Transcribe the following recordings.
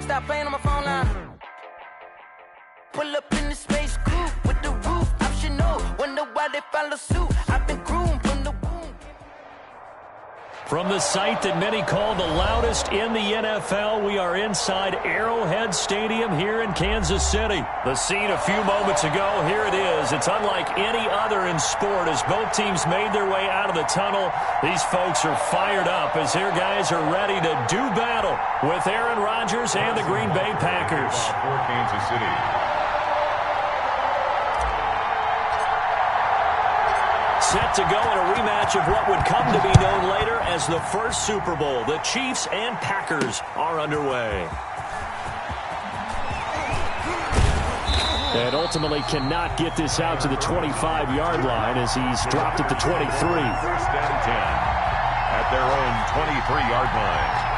stop playing on my phone line. Pull up in the space coupe with the roof optional. Wonder why they follow suit. I've been groomed from the womb. From the site that many call the loudest in the NFL, we are inside Arrowhead Stadium here in Kansas City. The scene a few moments ago, here it is. It's unlike any other in sport as both teams made their way out of the tunnel. These folks are fired up as their guys are ready to do battle with Aaron Rodgers and the Green Bay Packers. For Kansas City. Set to go in a rematch of what would come to be known later as the first Super Bowl. The Chiefs and Packers are underway. And ultimately cannot get this out to the 25-yard line as he's dropped at the 23. First and 10 at their own 23-yard line.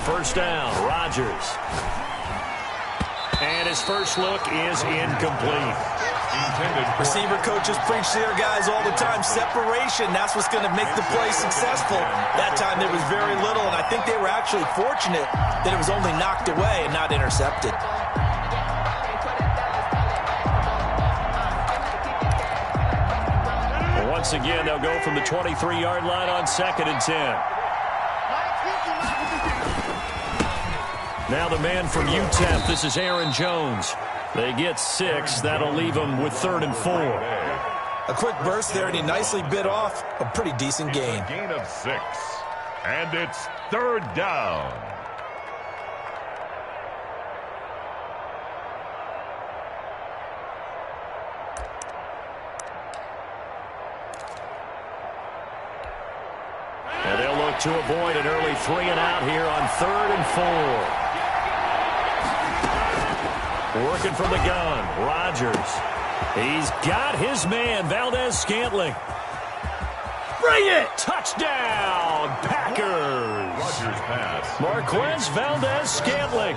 First down, Rodgers. And his first look is incomplete. Receiver coaches preach to their guys all the time. Separation, that's what's going to make the play successful. That time there was very little, and I think they were actually fortunate that it was only knocked away and not intercepted. Well, once again, they'll go from the 23-yard line on 2nd and 10. Now the man from UTEP, this is Aaron Jones. They get 6. That'll leave them with 3rd and 4. A quick burst there, and he nicely bit off a pretty decent gain. Gain of 6. And it's 3rd down. And they'll look to avoid an early 3 and out here on 3rd and 4. Working from the gun, Rodgers. He's got his man, Valdez-Scantling. Bring it! Touchdown, Packers! Rodgers pass. Marquez Valdez-Scantling,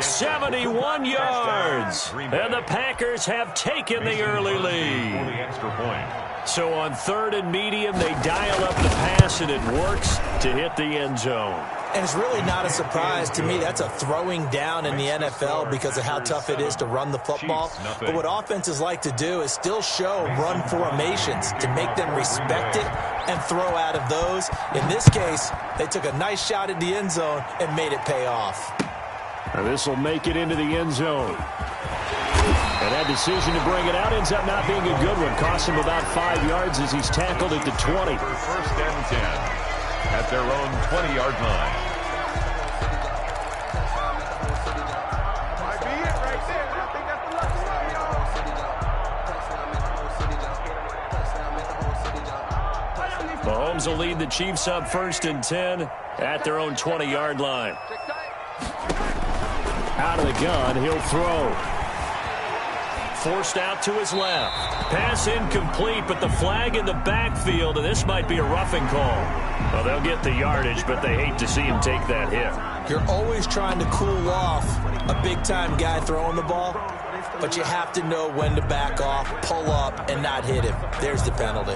71 yards. And the Packers have taken the early lead. For the extra point. So on 3rd and medium, they dial up the pass, and it works to hit the end zone. And it's really not a surprise to me. That's a throwing down in the NFL because of how tough it is to run the football. But what offenses like to do is still show run formations to make them respect it and throw out of those. In this case, they took a nice shot at the end zone and made it pay off. And this will make it into the end zone. And that decision to bring it out ends up not being a good one. Cost him about 5 yards as he's tackled at the 20. First and 10 at their own 20-yard line. Might be it right there. I think that's the lucky one, y'all. Mahomes will lead the Chiefs up 1st and 10 at their own 20-yard line. Out of the gun, he'll throw. Forced out to his left. Pass incomplete, but the flag in the backfield, and this might be a roughing call. Well, they'll get the yardage, but they hate to see him take that hit. You're always trying to cool off a big-time guy throwing the ball, but you have to know when to back off, pull up, and not hit him. There's the penalty.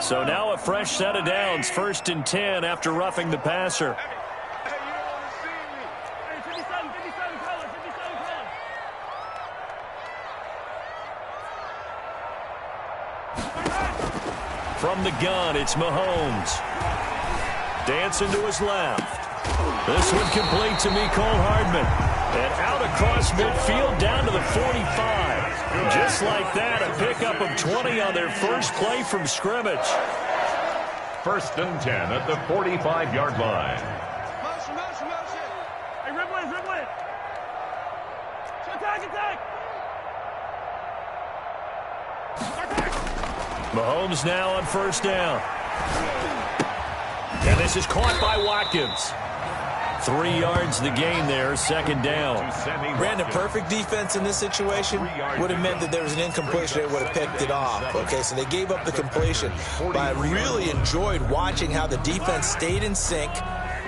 So now a fresh set of downs, 1st and 10 after roughing the passer. From the gun, it's Mahomes. Dancing to his left. This one complete to Mecole Hardman. And out across midfield down to the 45. Just like that, a pickup of 20 on their first play from scrimmage. First and 10 at the 45-yard line. Motion, motion, motion. Hey, dribble it. Attack. Mahomes now on 1st down. And this is caught by Watkins. 3 yards the gain there, second down. Brandon, perfect defense in this situation would have meant that there was an incompletion. They would have picked it off. Okay, so they gave up the completion. But I really enjoyed watching how the defense stayed in sync,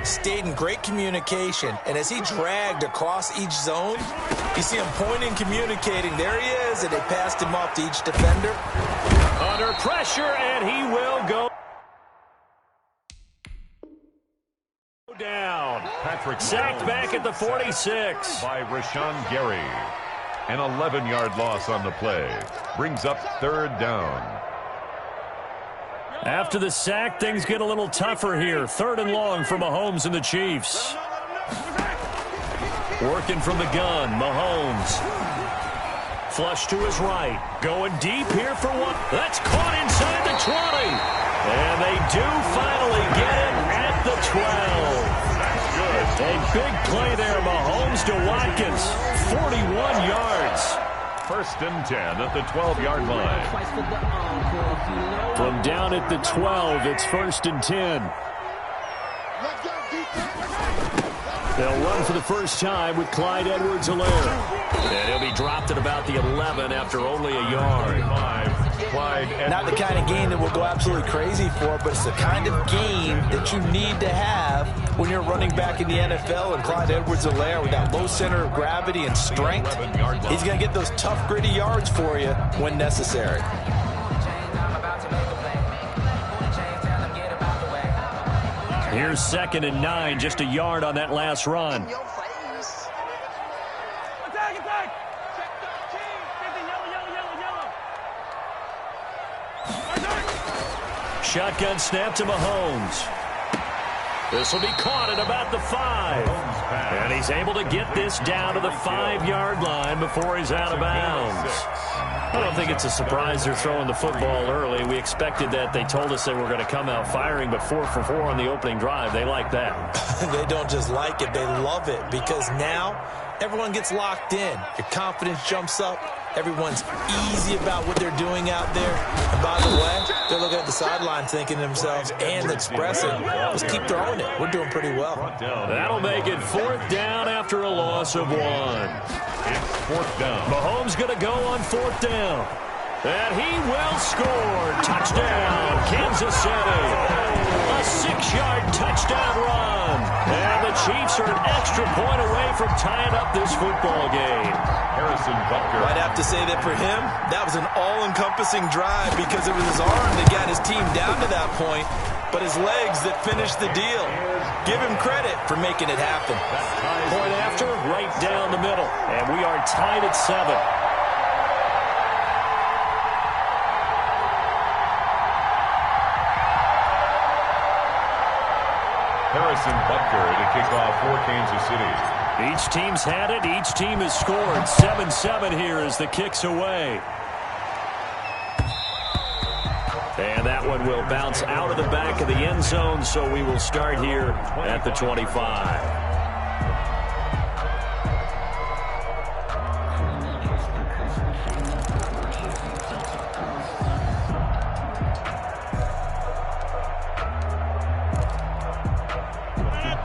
stayed in great communication, and as he dragged across each zone, you see him pointing, communicating. There he is, and they passed him off to each defender. Under pressure, and he will go down. Patrick Sacked back at the 46. By Rashawn Gary. An 11-yard loss on the play. Brings up third down. After the sack, things get a little tougher here. Third and long for Mahomes and the Chiefs. Working from the gun, Mahomes. Flush to his right. Going deep here for one. That's caught inside the 20. And they do finally get him at the 12. That's good. A big play there, Mahomes to Watkins. 41 yards. First and 10 at the 12-yard line. From down at the 12, it's first and 10. They'll run for the first time with Clyde Edwards-Helaire. And he'll be dropped at about the 11 after only a yard. Not the kind of game that we'll go absolutely crazy for, but it's the kind of game that you need to have when you're running back in the NFL. And Clyde Edwards-Helaire, with that low center of gravity and strength, he's going to get those tough, gritty yards for you when necessary. Here's second and 9, just a yard on that last run. Attack, attack! Check 13, yellow. Shotgun snap to Mahomes. This will be caught at about the 5. And he's able to get this down to the 5-yard line before he's out of bounds. I don't think it's a surprise they're throwing the football early. We expected that. They told us they were going to come out firing, but 4 for 4 on the opening drive. They like that. They don't just like it, they love it, because now everyone gets locked in. Your confidence jumps up. Everyone's easy about what they're doing out there. And by the way, they're looking at the sideline thinking to themselves and expressing, let's keep throwing it. We're doing pretty well. That'll make it 4th down after a loss of 1. It's 4th down. Mahomes going to go on 4th down. And he will score. Touchdown, Kansas City. A 6-yard touchdown run. And the Chiefs are an extra point away from tying up this football game. Harrison Butker. I'd have to say that for him, that was an all-encompassing drive because it was his arm that got his team down to that point, but his legs that finished the deal. Give him credit for making it happen. Point after, right down the middle. And we are tied at 7. Harrison Butker to kick off for Kansas City. Each team's had it. Each team has scored. 7-7 here as the kick's away. And that one will bounce out of the back of the end zone, so we will start here at the 25.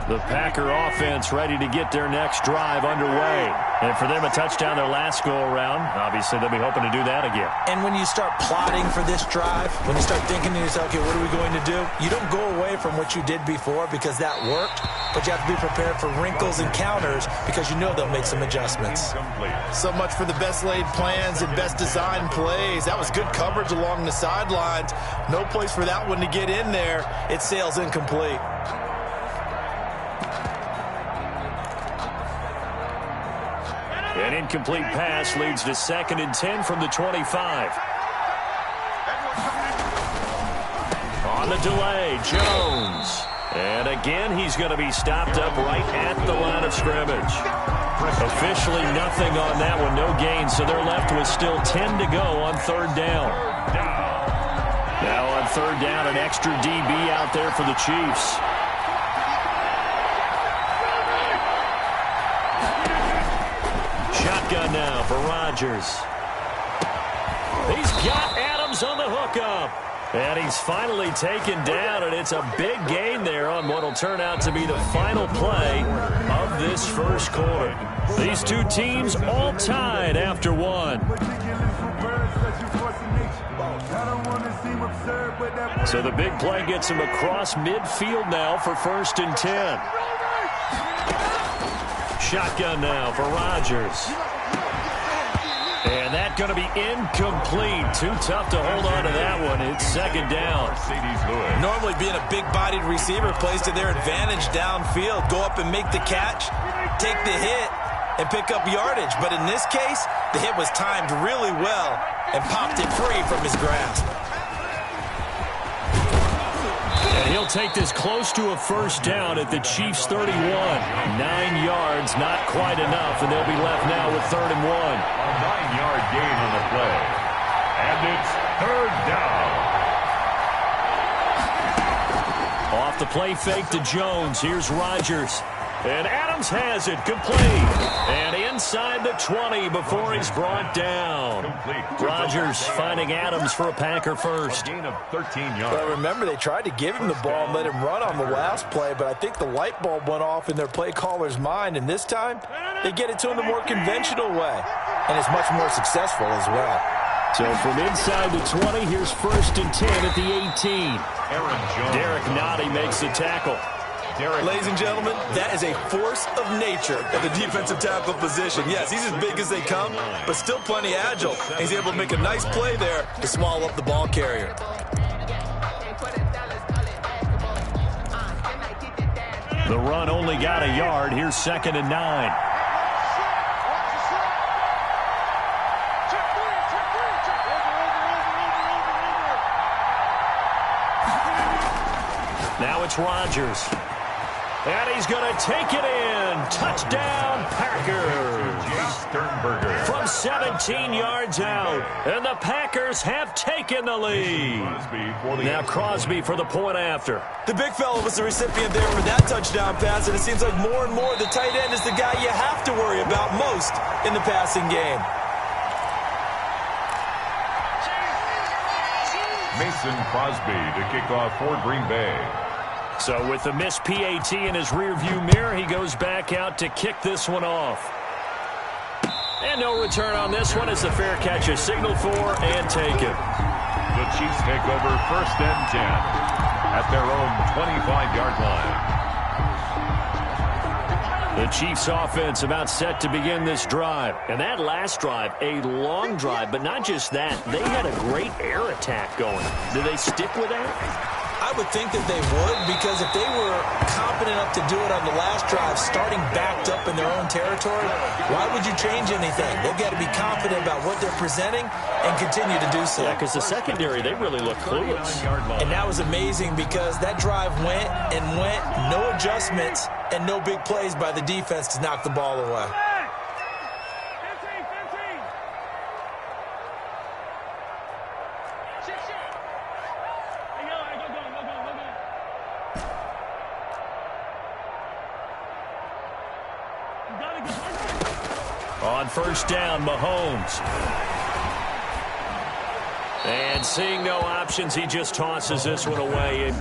The Packer offense ready to get their next drive underway. And for them, a touchdown their last go-around. Obviously, they'll be hoping to do that again. And when you start plotting for this drive, when you start thinking to yourself, okay, what are we going to do? You don't go away from what you did before because that worked, but you have to be prepared for wrinkles and counters because you know they'll make some adjustments. So much for the best laid plans and best designed plays. That was good coverage along the sidelines. No place for that one to get in there. It sails incomplete. An incomplete pass leads to 2nd and 10 from the 25. On the delay, Jones. And again, he's going to be stopped up right at the line of scrimmage. Officially nothing on that one, no gain, so they're left with still 10 to go on 3rd down. Now on 3rd down, an extra DB out there for the Chiefs. Shotgun now for Rodgers. He's got Adams on the hookup. And he's finally taken down, and it's a big gain there on what will turn out to be the final play of this first quarter. These two teams all tied after one. So the big play gets him across midfield now for 1st and 10. Shotgun now for Rodgers. And that's going to be incomplete. Too tough to hold on to that one. It's 2nd down. Normally being a big-bodied receiver plays to their advantage downfield. Go up and make the catch, take the hit, and pick up yardage. But in this case, the hit was timed really well and popped it free from his grasp. And he'll take this close to a 1st down at the Chiefs' 31. 9 yards, not quite enough, and they'll be left now with 3rd and 1. A 9-yard gain on the play. And it's 3rd down. Off the play fake to Jones. Here's Rodgers. And Adams has it, complete. And inside the 20 before he's brought down. Rodgers finding Adams for a Packer first. A gain of 13 yards. Well, remember, they tried to give him the ball and let him run on the last play, but I think the light bulb went off in their play caller's mind, and this time they get it to him the more conventional way, and it's much more successful as well. So from inside the 20, here's 1st and 10 at the 18. Derek Nottie makes the tackle. Ladies and gentlemen, that is a force of nature at the defensive tackle position. Yes, he's as big as they come, but still plenty agile. And he's able to make a nice play there to swallow up the ball carrier. The run only got a yard. Here's 2nd and 9. Now it's Rodgers. And he's going to take it in. Touchdown, Packers. From 17 yards out. And the Packers have taken the lead. Now Crosby for the point after. The big fella was the recipient there for that touchdown pass, and it seems like more and more the tight end is the guy you have to worry about most in the passing game. Mason Crosby to kick off for Green Bay. So with the missed PAT in his rearview mirror, he goes back out to kick this one off. And no return on this one as the fair catch is signaled for and taken. The Chiefs take over 1st and 10 at their own 25-yard line. The Chiefs offense about set to begin this drive. And that last drive, a long drive, but not just that. They had a great air attack going. Do they stick with that? I would think that they would, because if they were competent enough to do it on the last drive, starting backed up in their own territory, why would you change anything? They've got to be confident about what they're presenting and continue to do so. Yeah, because the secondary, they really look clueless. And that was amazing because that drive went and went, no adjustments and no big plays by the defense to knock the ball away. On 1st down, Mahomes. And seeing no options, he just tosses this one away. And